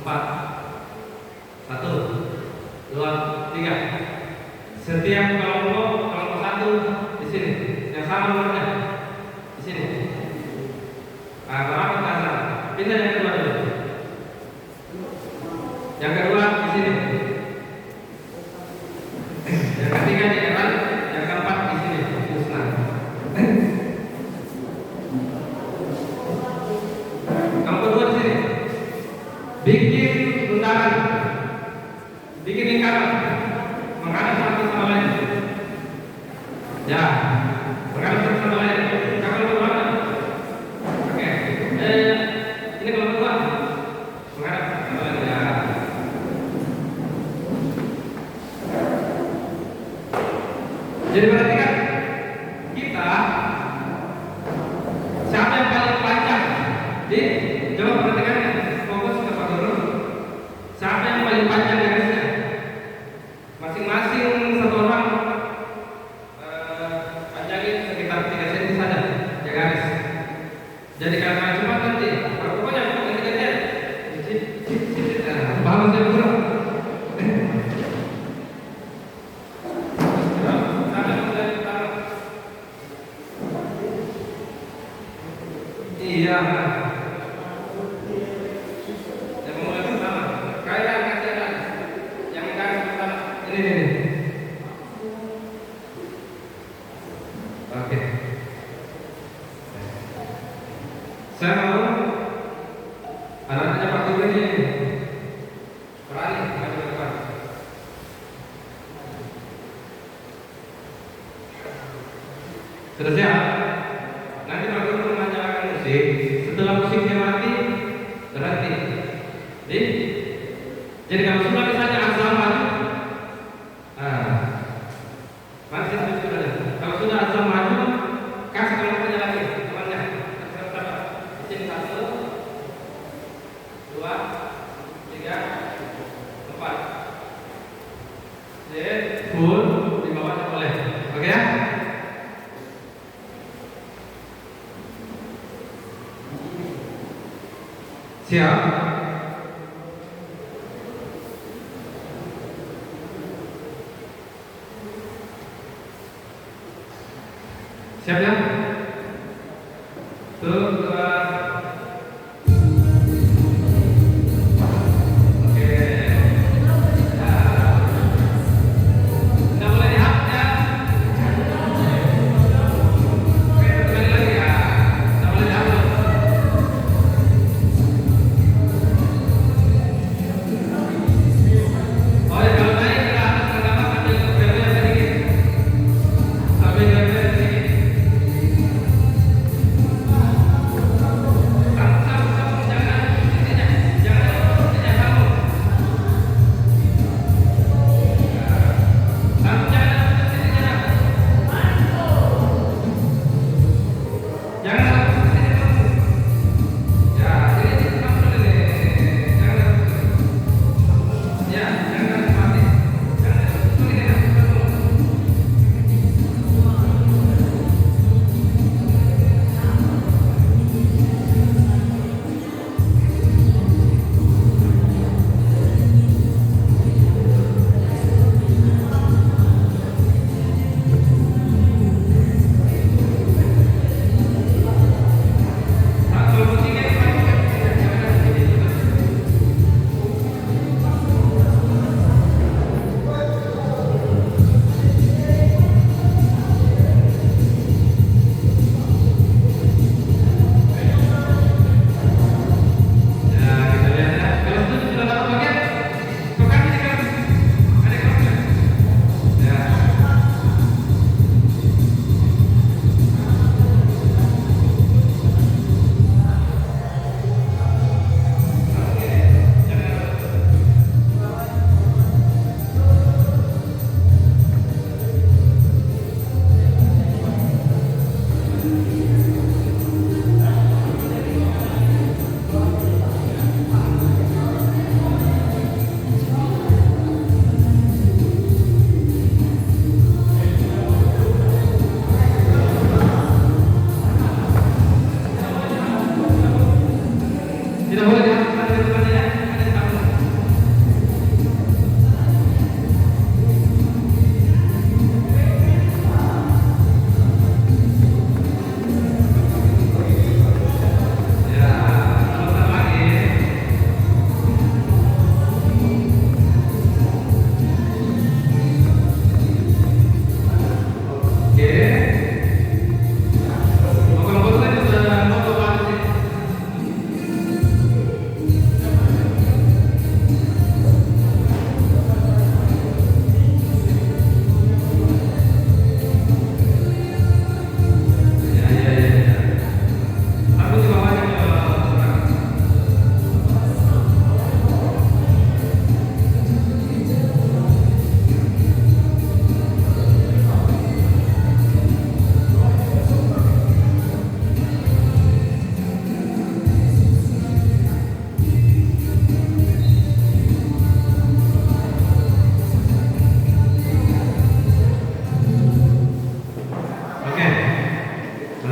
4. 1, 2, 3. Setiap kelompok satu di sini. Yang sama nomornya di sini. Nah, berapa kasar? Pindah yang kedua dulu. Yang kedua di sini. Yang ketiga di depan. Yang keempat di sini. Musnah. Yang kedua di sini. Bikin bundaran. Bikin lingkaran. Menghadap satu sama lain. Ya. Menghadap satu sama lain. Jangan lupa. Oke. Ini kalau kedua. Menghadap sama lain. Ya. Jadi perhatikan kita siapa yang paling panjang? Coba perhatikan ya, fokus ke Pak Guru. Siapa yang paling panjang garisnya? Masing-masing satu orang panjangin sekitar 3 cm saja ya garis. Jadi kalau cuma nanti pokoknya ganti-gantian. Paham saya Guru? Iya. Yang mulai pertama, kairan kaciran. Yang garis pertama. Ini. Oke. Saya mau anak-anaknya Pak Guru ini berani maju ke depan. Sudah siap? Nanti Pak Guru menyalakan musik. Setelah musiknya mati, berhenti. Jadi kalau sudah misalnya azan maju, masih sudah. Kalau sudah azan maju, kasih kelompoknya lagi, temannya. Di sini 1, 2, 3, 4. Full di bawahnya boleh. Oke ya? Siap? Siap ya? 1, 2. Oke. Tidak boleh dihapus ya. Oke, kembali lagi ya. Tidak boleh dihapus. Oh ya, kalau naik ke atas rekaman sambil goyang-goyang sedikit. Sambil goyang-goyang sedikit.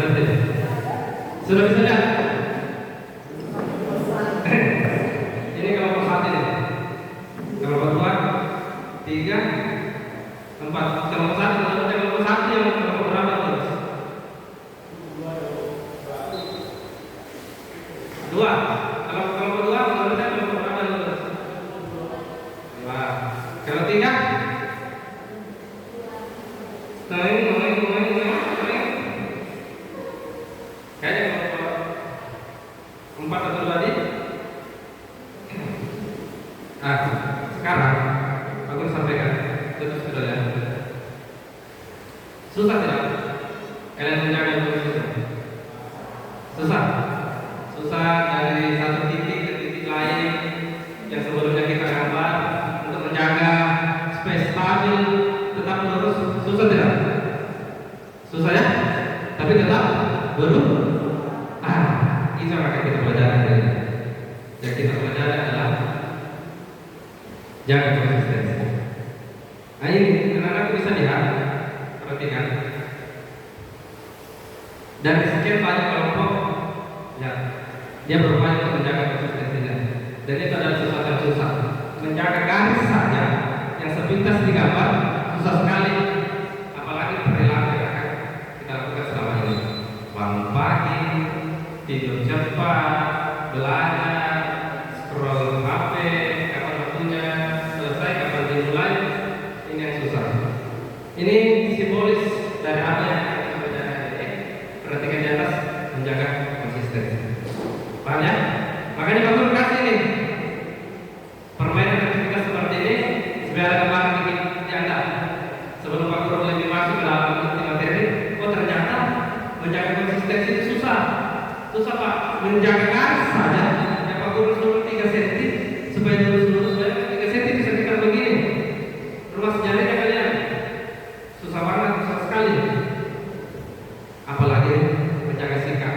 berarti? Sudah bisa lihat? Ini kelompok 1 ini. Kelompok 2, 3, 4. Kelompok 1, kelompok 1 yang kelompok berapa terus? 2. Kalau kelompok 2 menurut saya kelompok berapa terus? 2. Kalau 3? Kayaknya kelompok 4 atau 2 tadi. Sekarang aku sampaikan itu sudah lihat. Susah tidak? Kalian menjaga itu susah. Susah dari satu titik ke titik lain yang sebelumnya kita gambar untuk menjaga space stabil tetap lurus. Susah tidak? Susah ya? Tapi tetap lurus. Itu yang akan kita pelajari. Yang kita pelajari adalah jaga konsistensi. Ini anak-anak bisa lihat, perhatikan. Dari sekian banyak kelompok, ya, dia berupaya untuk menjaga konsistensinya. Dan itu adalah sesuatu yang susah. Menjaga garis saja yang sepintas digambar susah sekali. Apalagi perilaku yang akan kita lakukan selama ini. Bangun pagi, tidur cepat, belajar, scroll HP, kapan waktunya, selesai kapan dimulai, ini yang susah. Ini simbolis dari apa yang kita pelajari hari ini. Perhatikan di atas, menjaga konsistensi. Paham ya? Makanya Pak Guru kasih nih permainan aktivitas seperti ini supaya ada gambaran di Anda. Sebelum Pak Guru lebih masuk ke dalam materi, oh ternyata menjaga konsistensi itu susah. Susah Pak, menjaga garis saja yang Pak Guru suruh 3 cm supaya lurus-lurus, supaya 3 cm bisa kita begini. Ruas jarinya kalian susah banget, susah sekali. Apalagi menjaga sikap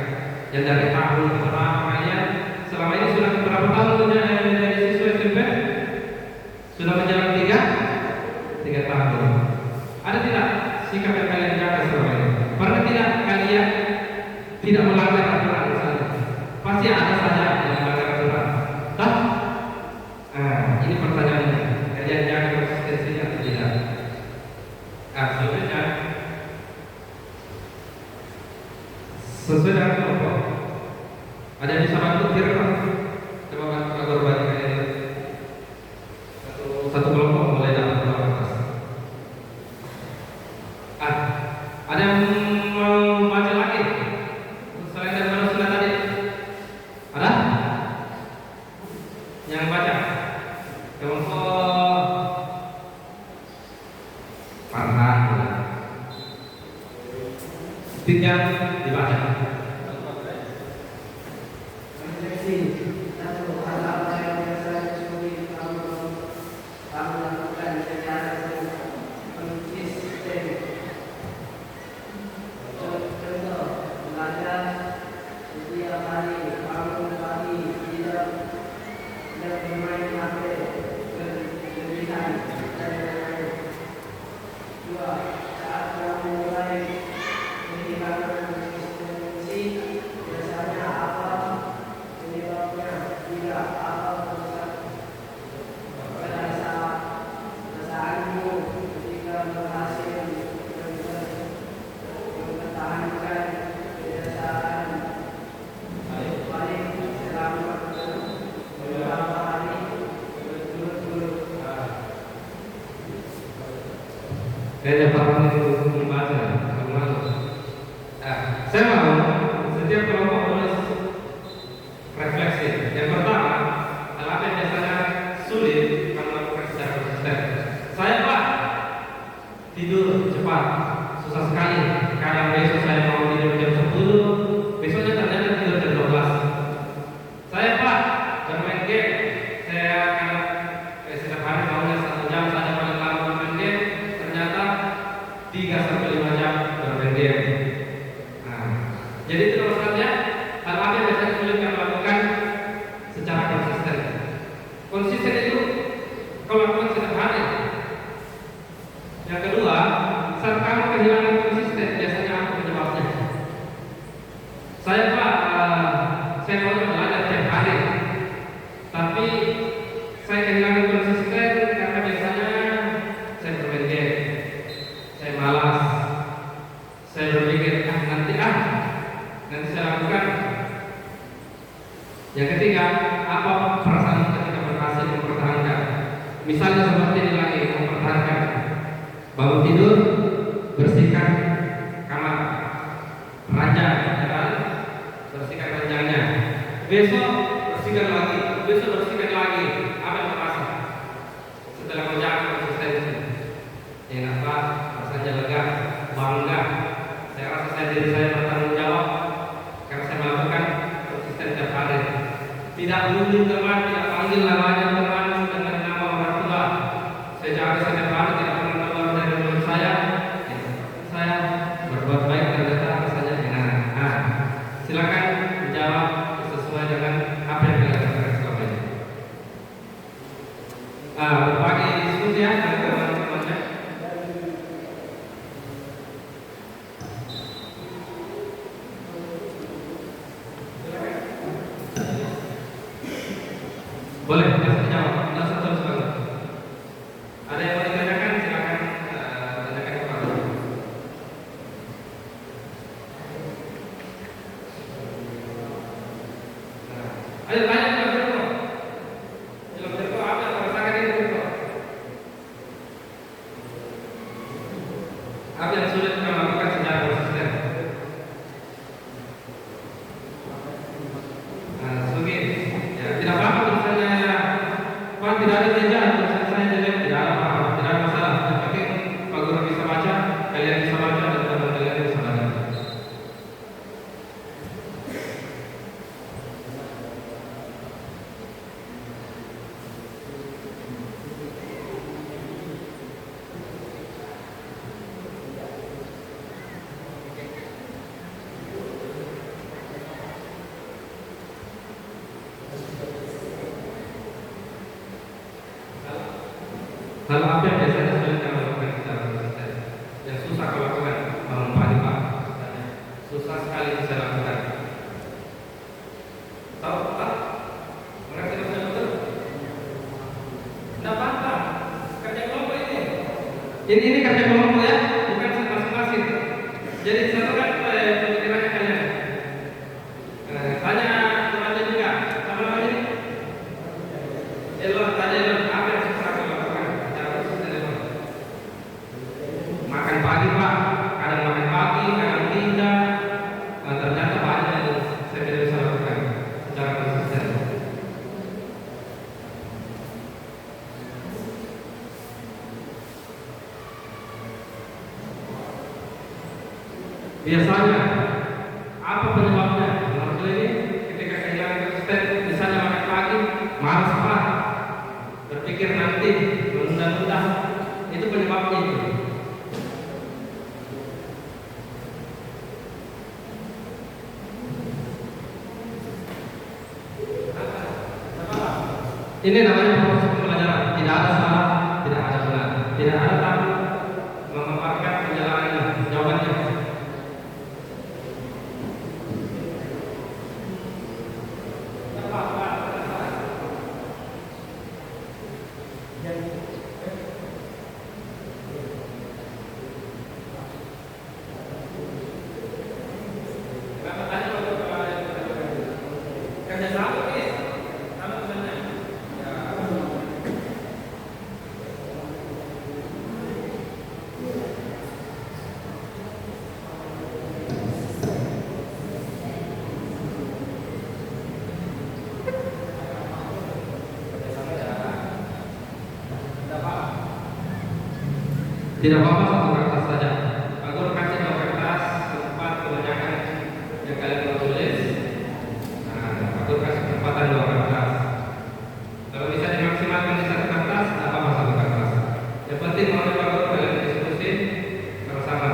yang dari tahun ke berapa kalian selama ini sudah berapa tahun menjadi siswa SMP? Sudah menjalankan 3 tahun. Ada tidak sikap yang kalian jaga selama ini? Pernah tidak kalian tidak melanggar aturan misalnya? Pasti ada saja yang melanggar aturan. Ini pertanyaannya. Kalian jaga konsistensinya atau tidak? Sebenarnya sesuai dengan kelompok. Ada yang bisa bantu Firman? Coba bantu agar banyak kalian. Satu kelompok mulai dapat kelompok atas. Ada yang mau baca lagi? Selain dari mana sudah tadi? Ada? Yang baca? Kelompok Farhan. Tiga dibaca. Saya dapat membaca, saya mau setiap kelompok menulis refleksi. Yang pertama, hal yang biasanya sulit kamu lakukan secara konsisten. Saya Pak tidur cepat, susah sekali. Kadang besok saya mau tidur jam 10, besoknya ternyata tidur jam 12. Saya Pak bermain game, saya setiap hari maunya 1 jam saja paling lama bermain game, ternyata 3-5 jam bermain game. Jadi itu maksudnya hal apa yang biasanya sulit kami lakukan secara konsisten. Konsisten itu kalau lakukan setiap hari. Yang kedua, saat kamu kehilangan konsisten, biasanya apa penyebabnya? nanti saya lakukan. Yang ketiga, apa perasaan ketika berhasil mempertahankan? Misalnya seperti ini lagi, mempertahankan bangun tidur, bersihkan kamar, ranjang, ya kan? Bersihkan ranjangnya. Besok bersihkan lagi, besok bersihkan lagi. Apa yang terasa? Setelah menjaga konsistensi, enak Pak, rasanya lega, bangga. Saya rasa diri saya bertanggung jawab karena saya melakukan konsisten tiap hari. Tidak menunjuk teman, tidak panggil namanya teman dengan nama orang tua. Saya jaga setiap hari, tidak pernah keluar dari mulut saya. Saya berbuat baik dan datang rasanya enak. Silakan menjawab sesuai dengan apa yang kita lakukan selama ini. Berbagi diskusi ya dengan teman-temannya. Boleh, langsung jawab, langsung terus banget. Ada yang mau ditanyakan, silakan tanyakan kepada. Ayo tanya Pak Firko. Film Firko apa yang merasakan ini Firko? Apa yang sulit kamu lakukan secara konsisten? Sugi, ya tidak apa-apa tulisannya. Pak tidak ada meja, tulisan saya jelek, tidak ada apa-apa, tidak ada masalah. Yang penting Pak Guru bisa baca, kalian bisa baca dan teman kalian bisa baca. Hal apa yang biasanya sulit kamu lakukan secara konsisten? Yang susah kamu lakukan? Bangun pagi Pak, misalnya. Susah sekali bisa lakukan. Tahu Pak? Mengerti maksudnya betul? Tidak apa-apa. Kerja kelompok ini. Ini kerja kelompok ya, bukan masing-masing. Jadi satukan pemikirannya kalian. Tanya temannya juga. Apa namanya? Elon, tanya Elon. Apa yang susah kamu lakukan? Makan pagi Pak, kadang makan pagi, kadang tidak. Ternyata banyak yang saya tidak bisa lakukan secara konsisten. Biasanya apa penyebabnya? Menurut saya ini ketika kehilangan konsisten, misalnya makan pagi, malas Pak, berpikir nanti, menunda-nunda, itu penyebabnya itu. Ini namanya proses pembelajaran. Tidak ada salah, tidak ada benar, tidak ada takut memaparkan penjelasannya, jawabannya. Tidak apa-apa, satu kertas saja. Aku kasih dua kertas, tempat kebanyakan yang kalian mau tulis. Aku kasih kesempatan dua kertas. Kalau bisa dimaksimalkan di satu kertas, tidak apa-apa satu kertas. Yang penting mau dibangun kalian diskusi bersama.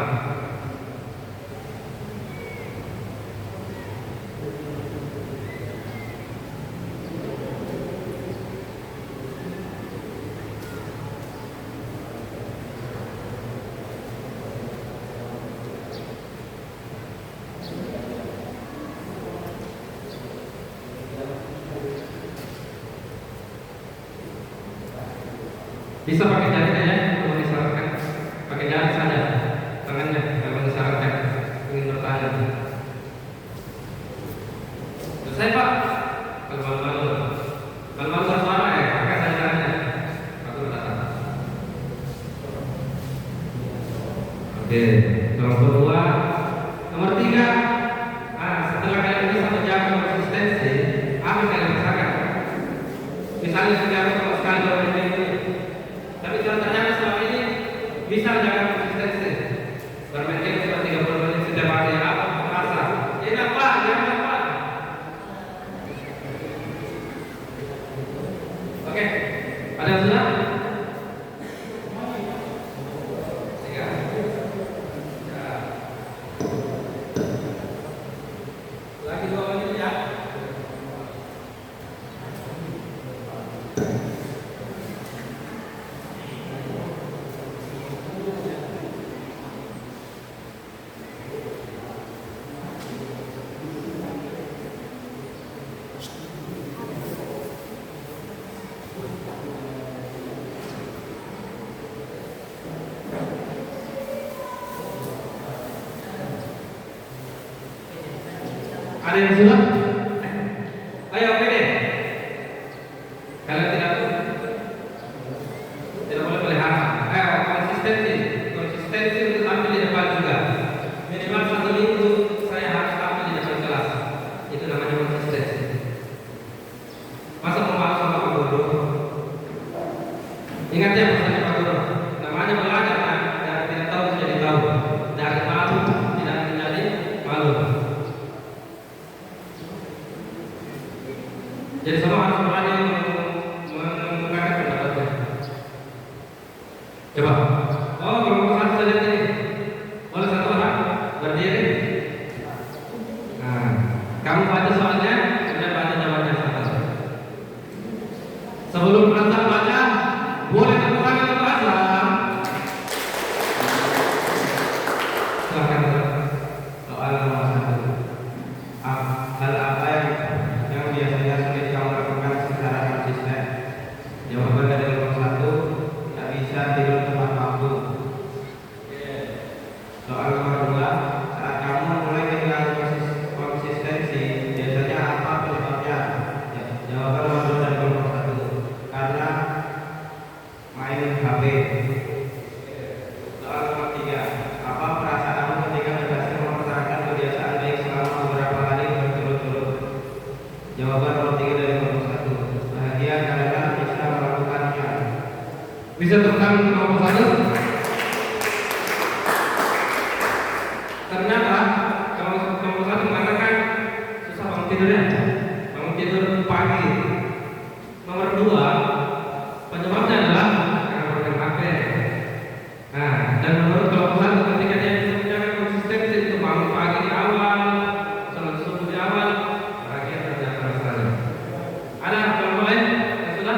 Bisa pakai jari saja kalau disarankan, pakai jari saja tangannya kalau disarankan ingin bertanya. lagi. Selesai Pak? Kalau malu-malu bersuara ya, pakai sayurannya. Aku datang. Oke, kelompok 2. Nomor 3. Setelah kalian bisa menjaga konsistensi, apa yang kalian rasakan? Misalnya sejauh sama sekali bermain ini, tapi kalau ternyata selama ini bisa menjaga konsistensi, bermain game cuma 30 menit setiap hari, apa merasa? Ini apa? Jangan apa? Oke, ada yang sudah? Lagi 2 menit ya. Ada yang sudah? Ayo, oke deh. Kalian tidak boleh pelihara. Konsistensi untuk tampil di depan juga. Minimal 1 minggu saya harus tampil di depan kelas. Itu namanya konsistensi. Masa mau malu sama Pak Guru? Ingat ya pesannya Pak Guru. Namanya belajar dari tidak tahu menjadi tahu, dari malu tidak menjadi malu. Jadi semua harus berani mengungkapkan pendapatnya. Coba. Oh, kelompok 1 saja ini. Boleh 1 orang berdiri. Nah, kamu baca soalnya, kemudian baca jawabannya satu. Sebelum Azhar baca, boleh tepuk tangan untuk Azhar. Silakan soal nomor 1. Hal apa yang biasanya sulit kamu lakukan secara konsisten? Jawaban dari nomor 1, tidak bisa tidur tepat waktu. Soal nomor 2, saat kamu mulai kehilangan konsistensi, biasanya apa penyebabnya? Jawaban nomor 2 dari nomor 1, karena main HP. Soal nomor 3, apa perasaanmu ketika berhasil mempertahankan kebiasaan baik selama beberapa hari berturut-turut? Jawaban nomor 3 dari nomor 1, bahagia karena bisa melakukannya. Bisa tentang nomor 1? Ternyata kalau nomor 1 mengatakan susah bangun tidurnya, bangun tidur pagi. Nomor 2, penyebabnya adalah karena program HP. Nah, dan menurut kelompok 1, ketika dia bisa menjaga konsistensi untuk bangun pagi di awal, sholat subuh di awal, bahagia ternyata masalahnya. Ada kelompok lain yang sudah?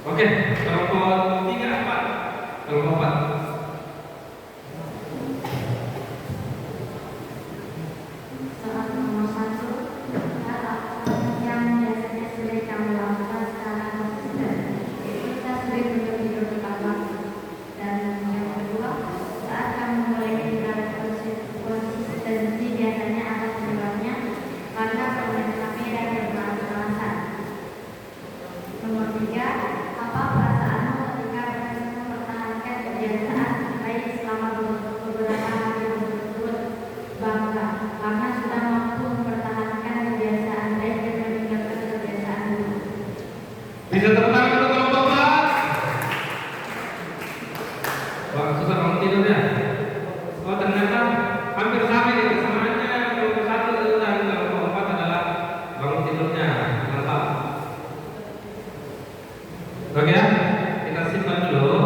Oke, kelompok 3 apa? Kelompok 4. Soal nomor 1, hal yang biasanya sulit kamu lakukan secara konsisten, yaitu kita sulit untuk tidur tepat waktu. Dan yang kedua, saat kamu mulai kehilangan konsistensi, biasanya ada penyebabnya karena permain HP dan beralasan. Nomor 3, apa perasaanmu ketika berhasil mempertahankan kebiasaan baik selama beberapa hari berturut-turut? Bangga, karena sudah mampu mempertahankan kebiasaan baik dan meninggalkan kebiasaan buruk. Bisa tepuk tangan untuk kelompok 4. Wah, susah bangun tidurnya. Oh, ternyata hampir sama ini kesamaannya. Kelompok 1 dan kelompok 4 adalah bangun tidurnya. Mantap. Oke ya, kita simpan dulu.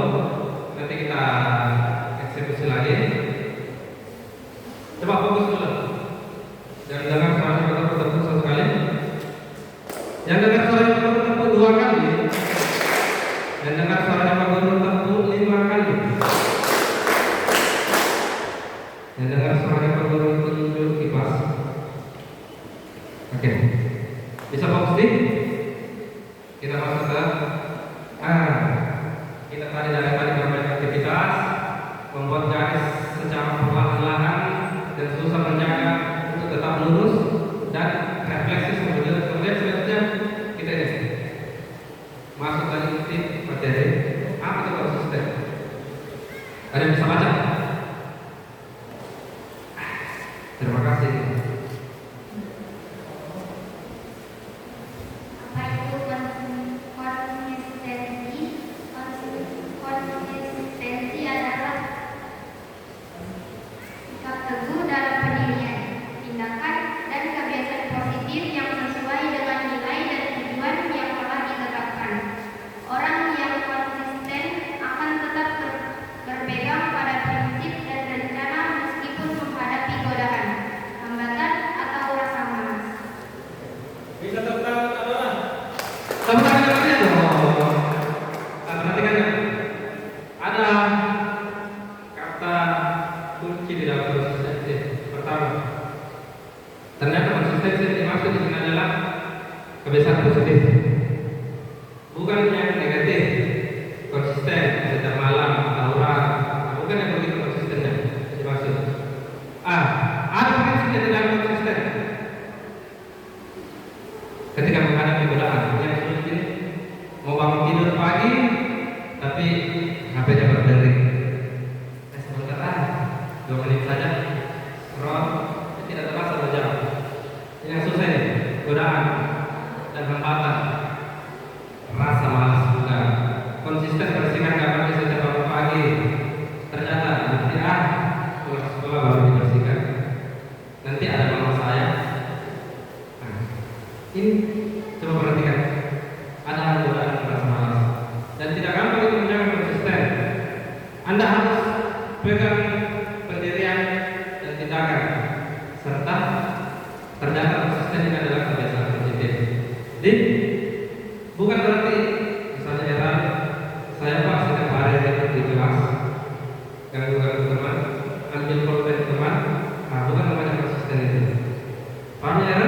Nanti kita eksekusi lagi. Coba fokus dulu. Jangan dengar suaranya bertepuk sekali. Yang dengar suaranya bertepuk 2 kali. Dan dengar suaranya bertepuk 5 kali. Dan dengar suaranya bertepuk kipas. Oke. Bisa fokus di? Kita masuk ke kita tadi dari berbagai aktivitas, membuat garis secara Terima kasih. Apa itu konsistensi? Konsistensi adalah sikap teguh dalam pendirian, tindakan, dan kebiasaan positif yang sesuai dengan nilai dan tujuan yang telah ditetapkan. Orang yang konsisten akan tetap berpegang pada prinsip dan rencana meskipun menghadapi godaan, hambatan, atau rasa malas. Bisa tepuk tangan orang. Tepuk tangan yang mana dong? Perhatikan ya. Ada kata kunci di dalam konsistensi. Pertama, ternyata konsistensi yang dimaksud di sini adalah kebiasaan positif, bukan yang negatif. Konsisten setiap malam, tawuran, bukan yang begitu konsistennya dimaksud. Ada prinsip yang tidak konsisten. Ketika menghadapi godaan yang sulit ini, mau bangun tidur pagi, tapi HP-nya berdering. Sebentar 2 menit saja, scroll, tidak terasa berjam. Ini yang susah ini, godaan dan hambatan, rasa malas juga. Konsisten bersihkan kamarnya setiap bangun pagi. Ternyata nanti pulang sekolah baru dibersihkan. Nanti ada mama saya. Ini coba perhatikan, ada godaan rasa malas dan tidak gampang itu menjaga konsisten. Anda harus pegang pendirian dan tindakan serta ternyata konsisten ini adalah kebiasaan positif. Jadi bukan berarti misalnya era saya Pak setiap hari ikut di kelas ganggu teman, ambil konten teman, bukan namanya konsisten itu. Paham ya?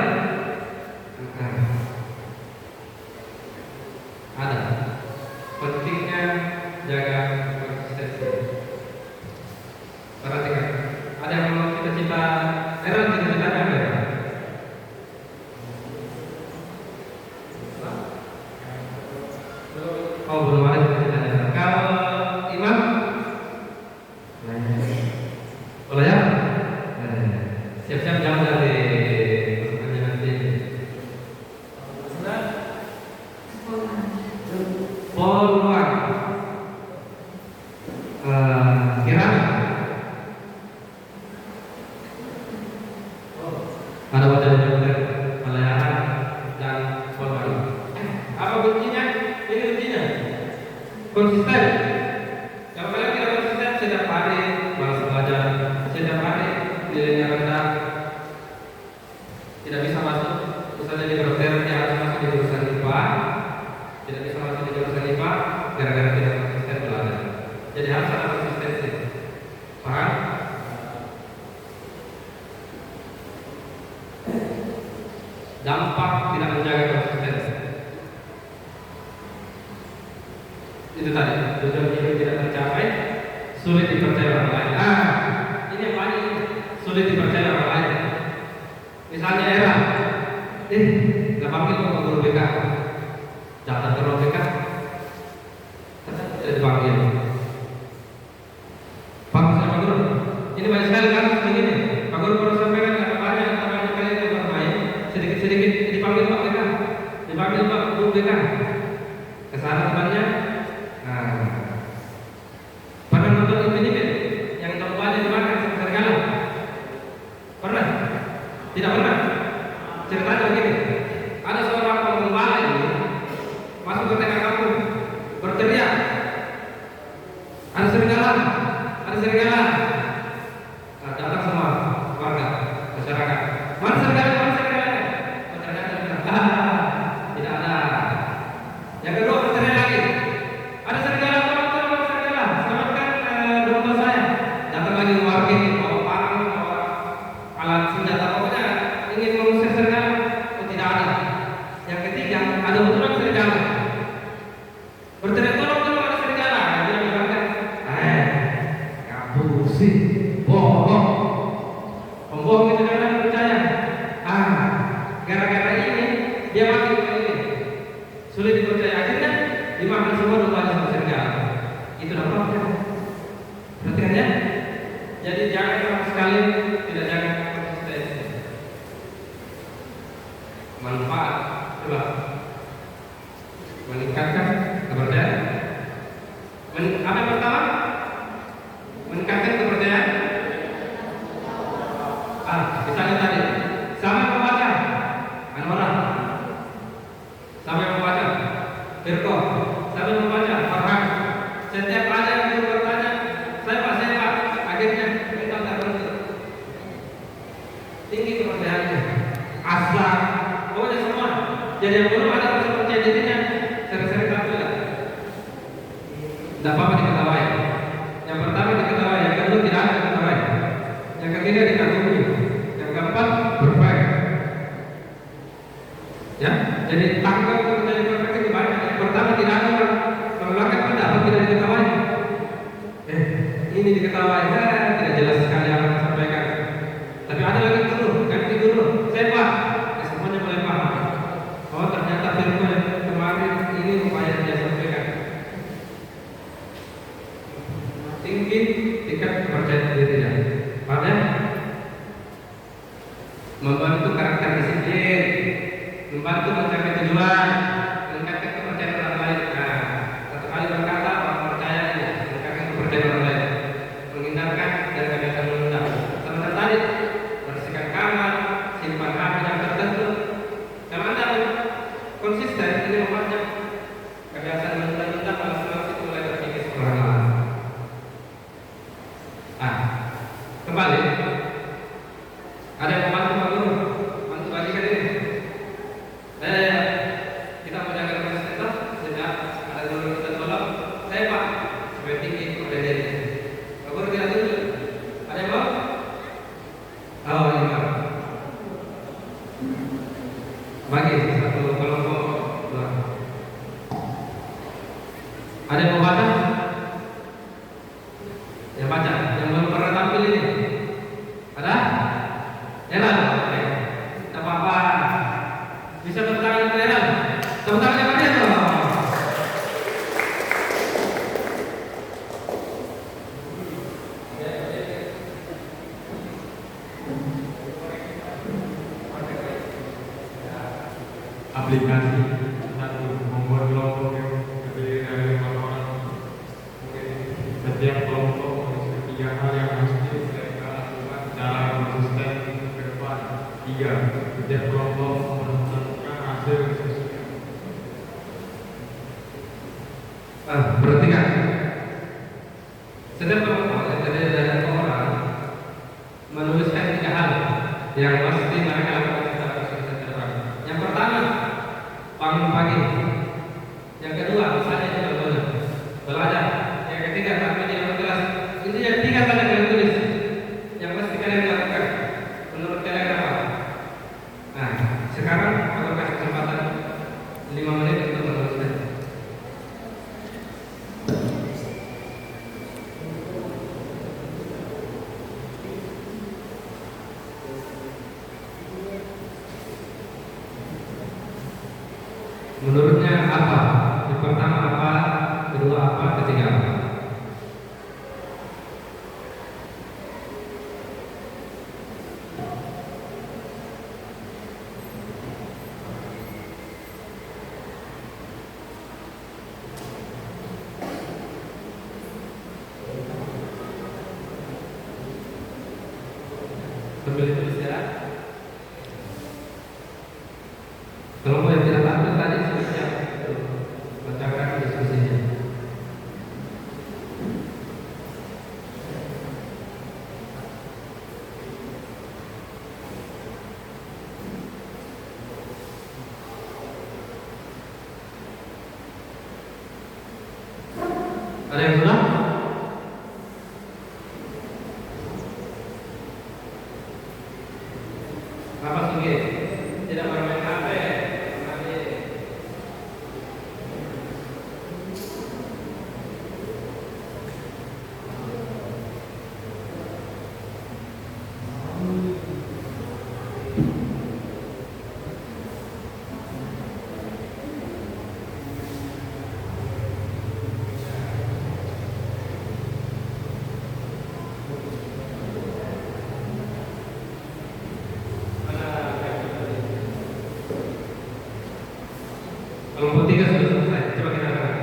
Ada pentingnya jaga konsistensi. Perhatikan, ada yang mau cita-cita, cita-citanya apa ya? Oh, belum ada cita-citanya. Kalau Imam, boleh ya? Siap-siap jauh dari pesannya nanti. Poluan, kira ada wajah juga pelayaran dan poluan. Apa kuncinya? Ini kuncinya konsisten. Kalau kalian tidak konsisten, setiap hari malas belajar, setiap hari nilainya rendah, tidak bisa masuk. Misalnya di kedokteran dia harus masuk di jurusan IPA, tidak bisa masuk di jurusan IPA gara-gara tidak konsisten belajar. Jadi harus ada konsistensi. Paham? Dampak tidak menjaga konsistensi. Itu tadi, tujuan hidup tidak tercapai, sulit dipercaya orang lain. Ini yang paling sulit dipercaya orang lain. Misalnya era, nggak panggil kok guru BK, datang ke ruang BK, tidak dipanggil. Pak Guru, ini banyak sekali kasus begini. Pak Guru baru sampaikan ada banyak teman kalian yang bermain, sedikit-sedikit dipanggil Pak BK, dipanggil Pak Guru BK. Kesana temannya. Pernah nonton ini yang tempatnya dimakan serigala? Pernah? Tidak pernah? Ceritanya begini, ada seorang pengembala ini masuk ke tengah kampung, berteriak, ada serigala, ada serigala. Datang semua warga, masyarakat, mana serigala, mana serigala? Ternyata bilang, tidak ada. Yang kedua berteriak lagi, ada serigala, tolong serigala, selamatkan domba saya. Datang lagi warga ini, bawa parang, bawa alat senjata, pokoknya ingin mengusir serigala. Tidak ada. Yang ketiga, ada betulan serigala. Berteriak, tolong ada serigala. Dia bilang, kamu sih bohong. Pembohong itu jangan percaya. Misalnya tadi, siapa yang membaca? Anwar. Siapa yang membaca? Firko. Siapa yang membaca? Farhan. Setiap ada yang guru bertanya, saya Pak. Akhirnya kita tak berhenti. Tinggi kepercayaannya. Asal, pokoknya semua. Jadi yang belum ada rasa percaya dirinya, sering-sering tampil lah. Tidak apa-apa diketawain. Yang pertama diketawain, yang kedua tidak ada diketawain. Yang ketiga dikagumi, yang keempat perfect. Ya, jadi tangga untuk menjadi perfect itu banyak. Yang pertama tidak ada orang mengeluarkan pendapat tidak diketawain. Ini diketawain, tidak jelas sekali yang akan sampaikan. Tapi ada lagi guru, ganti guru. Saya Pak, semuanya mulai paham. Oh ternyata firman yang kemarin ini upaya dia sampaikan. Tinggi tingkat kepercayaan dirinya. Pada membantu karakter disiplin, membantu mencapai tujuan, meningkatkan kepercayaan orang lain. Nah, satu kali berkata orang percaya ini, meningkatkan kepercayaan orang lain, menghindarkan dari kebiasaan menunda. Sama tadi, bersihkan kamar, simpan HP yang tertentu. Kalau Anda konsisten, ini memperbanyak kebiasaan menunda-nunda, malas-malas itu mulai terkikis perlahan-lahan. Kembali, ada yang membantu Pak Guru, bantu bagikan ini. Kita menjaga konsistensi sejak ada guru kita tolong. Saya Pak, supaya tinggi kepercayaan diri. Pak Guru tidak tunjuk. Ada yang mau? Oh ini Pak. Bagi satu kelompok dua. Ada yang mau baca? Yang baca, yang belum pernah tampil ini. Ada? Eran? Tidak apa-apa. Bisa tepuk tangan ke Eran? Tepuk tangan kepada dia dong. Aplikasi satu membuat kelompok yang terdiri dari 5 orang. Setiap kelompok memiliki 3 hal yang mesti mereka lakukan secara konsisten ke depan. 3. Setiap kelompok menentukan hasil yang sesuai. Perhatikan. Setiap kelompok yang terdiri dari orang menuliskan 3 hal yang mesti mereka lakukan secara konsisten ke depan. Yang pertama, bangun pagi. Yang kedua, misalnya itu belajar. Yang ketiga, tampil di dalam kelas. Intinya 3 saja kalian tulis yang mesti kalian lakukan. Menurut kalian apa? Nah, sekarang aku kasih kesempatan 5 menit untuk menulisnya. Menurutnya apa? Yang pertama apa? Kedua apa? Ketiga apa? Sambil tulis ya. Kelompok yang tidak tampil tadi sudah siap mencapai diskusinya. Ada yang sudah? Apa Sugi? Tidak bermain HP. Kelompok 3 sudah selesai. Coba kita lihat.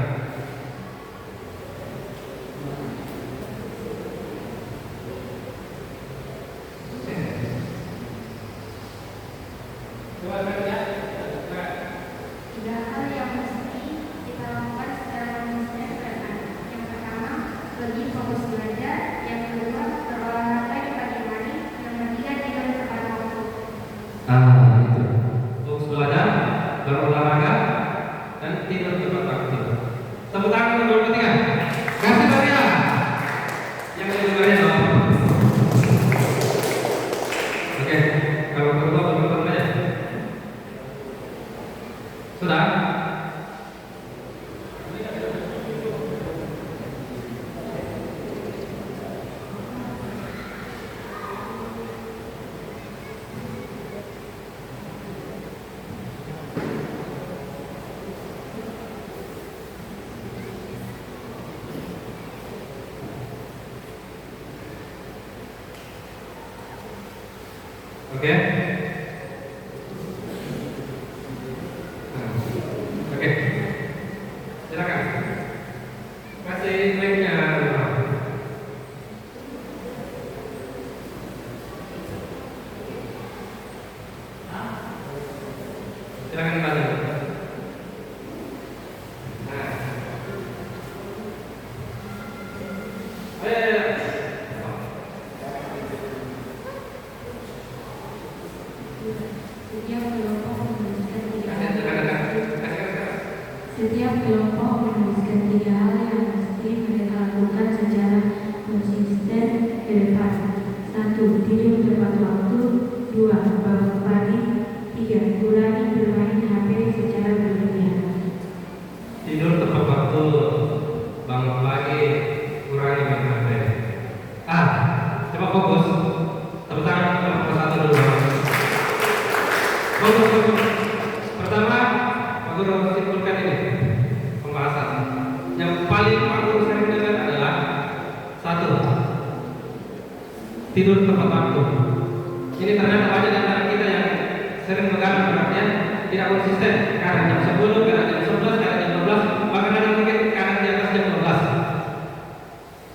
Coba saya. Tiga hal yang mesti kita lakukan secara konsisten adalah yang pertama, lebih fokus belajar, yang kedua, berolahraga di pagi hari, yang ketiga, tidur tepat waktu. Itu. Fokus belajar, berolahraga, dan tidur tepat waktu. Tepuk tangan untuk ketiga. Kasih Maria. Yang lebih Maria dong. Oke, kalau kedua teman-teman aja. Sudah? Oke. Oke. Silakan. Kasih mic-nya. Silakan Pak. Setiap kelompok menuliskan tiga hal yang mesti mereka lakukan secara konsisten ke depan. 1. Tidur tepat waktu. 2. Bangun pagi. 3. Kurangi bermain HP secara berlebihan. Tidur tepat waktu, bangun pagi, kurangi main HP. Coba fokus. Tepuk tangan kelompok 1 dulu. Fokus. Pertama, Pak Guru simpulkan ini pembahasan. Yang paling Pak Guru sering dengar adalah 1. Tidur tepat waktu. Ini ternyata banyak di antara kita yang sering mengganggu perhatian, tidak konsisten. Kadang jam 10, kadang jam 11, kadang jam 12, bahkan ada mungkin kadang di atas jam 12.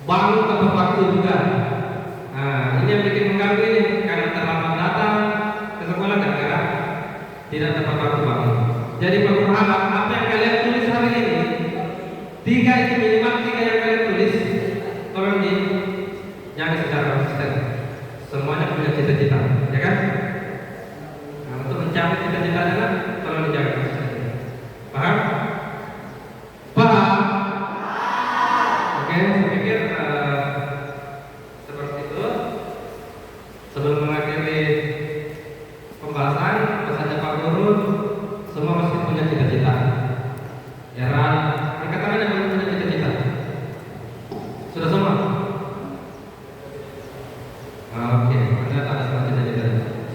Bangun tepat waktu juga. Ini yang bikin mengganggu ini. Kadang terlambat datang ke sekolah gara-gara tidak tepat waktu bangun. Jadi Pak Guru harap apa yang kalian tulis hari ini, 3 itu minimal 3 yang kalian tulis, tolong dijaga secara konsisten. Semuanya punya cita-cita, ya kan? Untuk mencapai cita-cita adalah tolong dijaga konsisten. Paham? Paham? Oke, saya pikir seperti itu. Sebelum mengakhiri pembahasan, pesannya Pak Guru, semua mesti punya cita-cita. Ya, angkat tangan yang belum punya cita-cita. Sudah semua? Oke, ternyata ada semua cita-cita.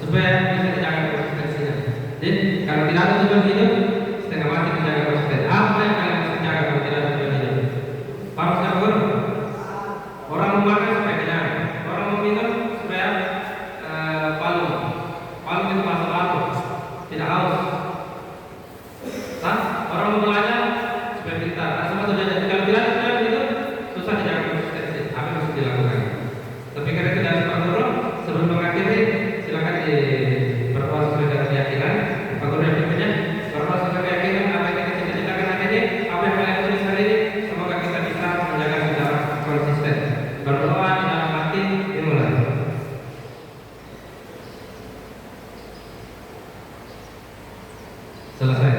Supaya bisa dijaga konsistensinya. Jadi, kalau tidak ada tujuan hidup, setengah mati menjaga konsisten. Apa yang kalian mesti jaga kalau tidak ada tujuan hidup? Paham Pak Guru? Orang mau makan supaya kenyang, orang mau minum supaya palung itu bahasa baru, tidak haus. Orang mau belajar supaya pintar. Semua tujuannya. Kalau tidak ada tujuan hidup, susah dijaga konsistensi. Apa yang harus dilakukan? Tapi karena itu dari Pak Guru, sebelum mengakhiri, silakan berdoa sesuai dengan keyakinan. Pak Guru yang berikutnya, berdoa sesuai keyakinan apa yang kita cita-citakan hari ini, apa yang kalian tulis hari ini, semoga kita bisa menjaga secara konsisten. Berdoa di dalam hati, dimulai. Selesai.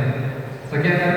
Sekian dari